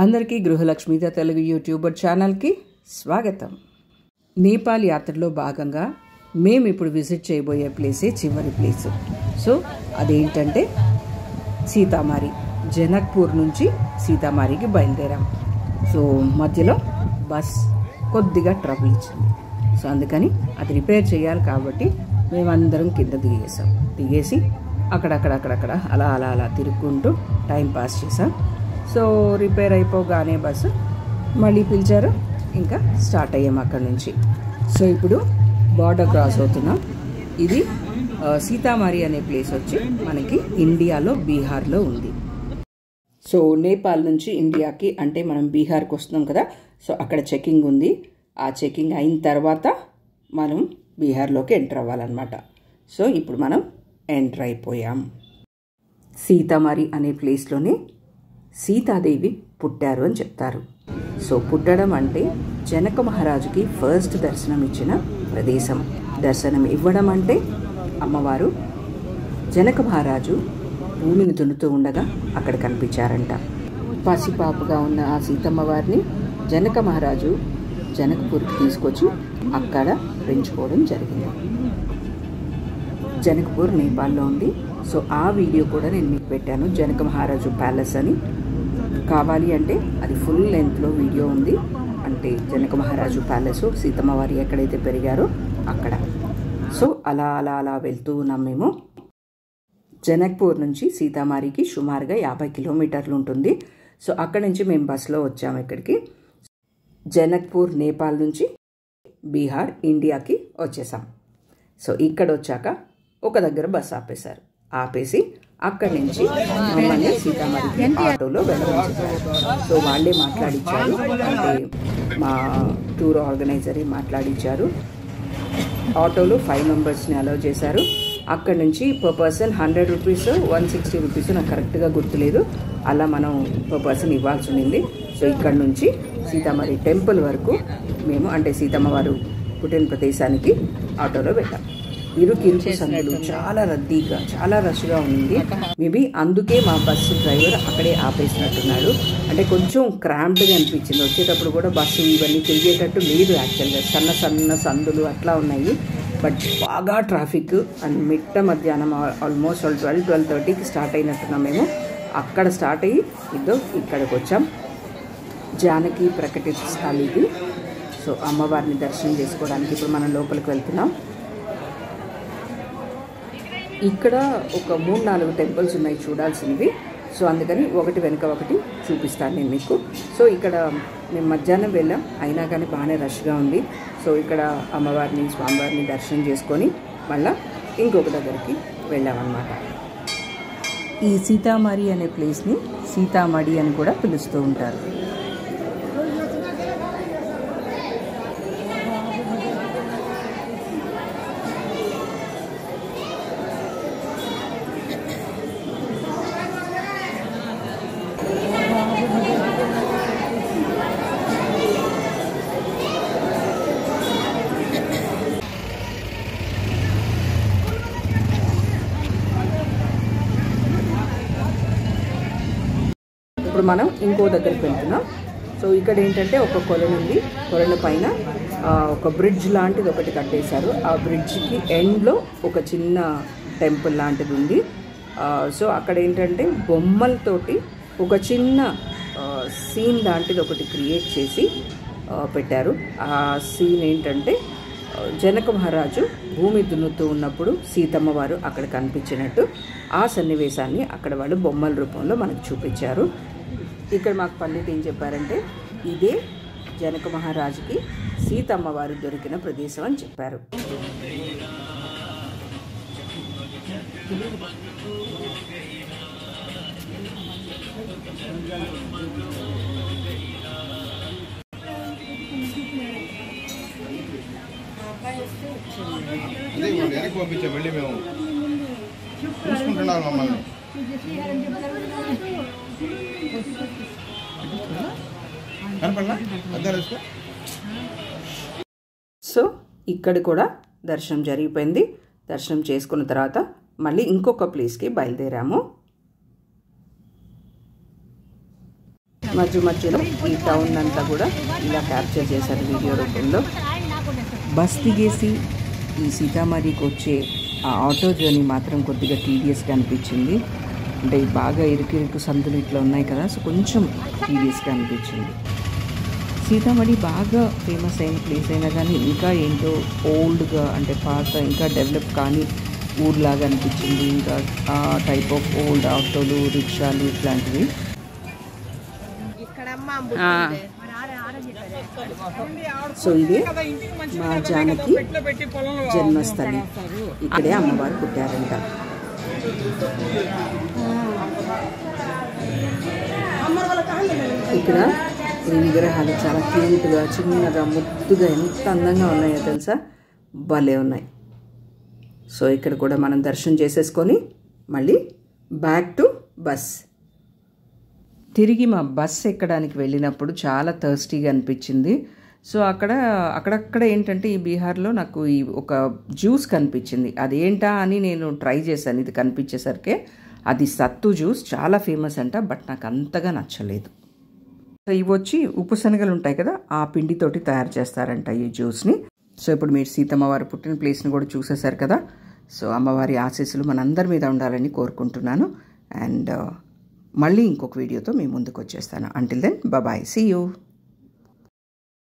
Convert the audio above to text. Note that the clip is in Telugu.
అందరికీ గృహలక్ష్మిద తెలుగు యూట్యూబర్ ఛానల్కి స్వాగతం. నేపాల్ యాత్రలో భాగంగా మేము ఇప్పుడు విజిట్ చేయబోయే ప్లేసే చివరి ప్లేసు. సో అదేంటంటే సీతామారి. జనక్పూర్ నుంచి సీతామారికి బయలుదేరాం. సో మధ్యలో బస్ కొద్దిగా ట్రబుల్ ఇచ్చింది. సో అందుకని అది రిపేర్ చేయాలి కాబట్టి మేమందరం కింద దిగేసి అక్కడక్కడ అలా తిరుక్కుంటూ టైం పాస్ చేసాం. సో రిపేర్ అయిపోగానే బస్సు మళ్ళీ పిలిచారు, ఇంకా స్టార్ట్ అయ్యాం అక్కడి నుంచి. సో ఇప్పుడు బార్డర్ క్రాస్ అవుతున్నాం. ఇది సీతామారి అనే ప్లేస్ వచ్చి మనకి ఇండియాలో బీహార్లో ఉంది. సో నేపాల్ నుంచి ఇండియాకి అంటే మనం బీహార్కి వస్తున్నాం కదా, సో అక్కడ చెకింగ్ ఉంది. ఆ చెకింగ్ అయిన తర్వాత మనం బీహార్లోకి ఎంటర్ అవ్వాలన్నమాట. సో ఇప్పుడు మనం ఎంటర్ అయిపోయాం. సీతామారి అనే ప్లేస్లోనే సీతాదేవి పుట్టారు అని చెప్తారు. సో పుట్టడం అంటే జనక మహారాజుకి ఫస్ట్ దర్శనం ఇచ్చిన ప్రదేశం. దర్శనం ఇవ్వడం అంటే అమ్మవారు జనక మహారాజు భూమిని దున్నుతూ ఉండగా అక్కడ కనిపించారంట. పసిపాపుగా ఉన్న ఆ సీతమ్మ వారిని జనక మహారాజు జనకపూర్కి తీసుకొచ్చి అక్కడ పెంచుకోవడం జరిగింది. జనకపూర్ నేపాల్లో ఉంది. సో ఆ వీడియో కూడా నేను మీకు పెట్టాను, జనక మహారాజు ప్యాలెస్ అని. కావాలి అంటే అది ఫుల్ లెంత్లో వీడియో ఉంది. అంటే జనక మహారాజు ప్యాలెస్ సీతమ్మ వారి ఎక్కడైతే పెరిగారో అక్కడ. సో అలా వెళ్తూ ఉన్నాం మేము. జనక్పూర్ నుంచి సీతామారికి సుమారుగా 50 కిలోమీటర్లు ఉంటుంది. సో అక్కడి నుంచి మేము బస్సులో వచ్చాము ఇక్కడికి. జనక్పూర్ నేపాల్ నుంచి బీహార్ ఇండియాకి వచ్చేసాం. సో ఇక్కడ వచ్చాక ఒక దగ్గర బస్సు ఆపేసి అక్కడి నుంచి మమ్మల్ని సీతామారికి ఆటోలో వెళ్ళవచ్చు. సో వాళ్ళే మాట్లాడించారు, అంటే మా టూర్ ఆర్గనైజరే మాట్లాడించారు. ఆటోలో 5 మెంబర్స్ని అలౌ చేశారు. అక్కడి నుంచి పర్ పర్సన్ 100 రూపీస్ 160 రూపీస్ నాకు కరెక్ట్గా గుర్తులేదు, అలా మనం పర్ పర్సన్ ఇవ్వాల్సి ఉంది. సో ఇక్కడ నుంచి సీతామారి టెంపుల్ వరకు మేము, అంటే సీతమ్మ వారు పుట్టిన ప్రదేశానికి ఆటోలో వెళ్ళాం. ఇరుకు సందులు, చాలా రద్దీగా, చాలా రష్గా ఉంది. మేబీ అందుకే మా బస్సు డ్రైవర్ అక్కడే ఆపేసినట్టున్నాడు. అంటే కొంచెం క్రాంప్డ్గా అనిపించింది. వచ్చేటప్పుడు కూడా బస్సు ఇవన్నీ తిరిగేటట్టు లేదు. యాక్చువల్గా సన్న సందులు అట్లా ఉన్నాయి. బట్ బాగా ట్రాఫిక్. అండ్ మిట్ట మధ్యాహ్నం ఆల్మోస్ట్ 12-12:30కి స్టార్ట్ అయినట్టున్నాం మేము. అక్కడ స్టార్ట్ అయ్యి ఇక్కడికి వచ్చాం. జానకి ప్రకటిత స్థలిది. సో అమ్మవారిని దర్శనం చేసుకోవడానికి ఇప్పుడు మనం లోపలికి వెళ్తున్నాం. ఇక్కడ ఒక 3-4 టెంపుల్స్ ఉన్నాయి చూడాల్సినవి. సో అందుకని ఒకటి వెనుక ఒకటి చూపిస్తాను నేను మీకు. సో ఇక్కడ మేము మధ్యాహ్నం వెళ్ళాం, అయినా కానీ బాగానే రష్గా ఉంది. సో ఇక్కడ అమ్మవారిని స్వామివారిని దర్శనం చేసుకొని మళ్ళీ ఇంకొక దగ్గరికి వెళ్ళామన్నమాట. ఈ సీతామారి అనే ప్లేస్ని సీతామడి అని కూడా పిలుస్తూ ఉంటారు. ఇప్పుడు మనం ఇంకో దగ్గరికి వెళ్తున్నాం. సో ఇక్కడ ఏంటంటే ఒక కొలను ఉంది. కొలను పైన ఒక బ్రిడ్జ్ లాంటిది ఒకటి కట్టేశారు. ఆ బ్రిడ్జ్కి ఎండ్లో ఒక చిన్న టెంపుల్ లాంటిది ఉంది. సో అక్కడ ఏంటంటే బొమ్మలతోటి ఒక చిన్న సీన్ లాంటిది ఒకటి క్రియేట్ చేసి పెట్టారు. ఆ సీన్ ఏంటంటే జనక మహారాజు భూమి దున్నుతూ ఉన్నప్పుడు సీతమ్మ వారు అక్కడ కనిపించినట్టు ఆ సన్నివేశాన్ని అక్కడ వాళ్ళు బొమ్మల రూపంలో మనకు చూపించారు. ఇక్కడ మాకు పండిట్ ఏం చెప్పారంటే ఇదే జనక మహారాజుకి సీతమ్మ వారు దొరికిన ప్రదేశం అని చెప్పారు. పంపించే మళ్ళీ మేము చూసుకుంటున్నాం మమ్మల్ని. సో ఇక్కడ కూడా దర్శనం జరిగిపోయింది. దర్శనం చేసుకున్న తర్వాత మళ్ళీ ఇంకొక ప్లేస్కి బయలుదేరాము. మధ్యలో ఈ టౌన్ అంతా కూడా ఇలా క్యాప్చర్ చేశారు వీడియో రూపంలో. బస్ దిగేసి ఈ సీతామఢీకి వచ్చే ఆ ఆటో జర్నీ మాత్రం కొద్దిగా టీడీఎస్గా అనిపించింది. అంటే బాగా ఇరుకు సందులు ఇట్లా ఉన్నాయి కదా, సో కొంచెం టీడీఎస్గా అనిపించింది. సీతామఢీ బాగా ఫేమస్ అయిన ప్లేస్ అయినా కానీ ఇంకా ఏంటో ఓల్డ్గా అంటే పాత ఇంకా డెవలప్ కానీ ఊర్లాగా అనిపించింది. ఇంకా ఆ టైప్ ఆఫ్ ఓల్డ్ ఆటోలు రిక్షాలు ఇట్లాంటివి. సో ఇది మా జానకి జన్మస్థలి. ఇక్కడే అమ్మవారు పుట్టారంట. ఇక్కడ ఈ విగ్రహాలు చాలా క్యూట్గా చిన్నగా ముద్దుగా ఎంత అందంగా ఉన్నాయో తెలుసా, భలే ఉన్నాయి. సో ఇక్కడ కూడా మనం దర్శనం చేసేసుకొని మళ్ళీ బ్యాక్ టు బస్. తిరిగి మా బస్ ఎక్కడానికి వెళ్ళినప్పుడు చాలా థర్స్టీగా అనిపించింది. సో అక్కడక్కడ ఏంటంటే ఈ బీహార్లో నాకు ఈ ఒక జ్యూస్ కనిపించింది. అదేంటా అని నేను ట్రై చేశాను. ఇది కనిపించేసరికి అది సత్తు జ్యూస్, చాలా ఫేమస్ అంట, బట్ నాకు అంతగా నచ్చలేదు. సో ఇవి వచ్చి ఉప్పు శనగలు ఉంటాయి కదా, ఆ పిండితోటి తయారు చేస్తారంట ఈ జ్యూస్ని. సో ఇప్పుడు మీరు సీతమ్మవారు పుట్టిన ప్లేస్ని కూడా చూసేశారు కదా. సో అమ్మవారి ఆశీస్సులు మనందరి మీద ఉండాలని కోరుకుంటున్నాను. అండ్ మళ్ళీ ఇంకొక వీడియోతో మీ ముందుకు వచ్చేస్తాను. Until then bye, see you.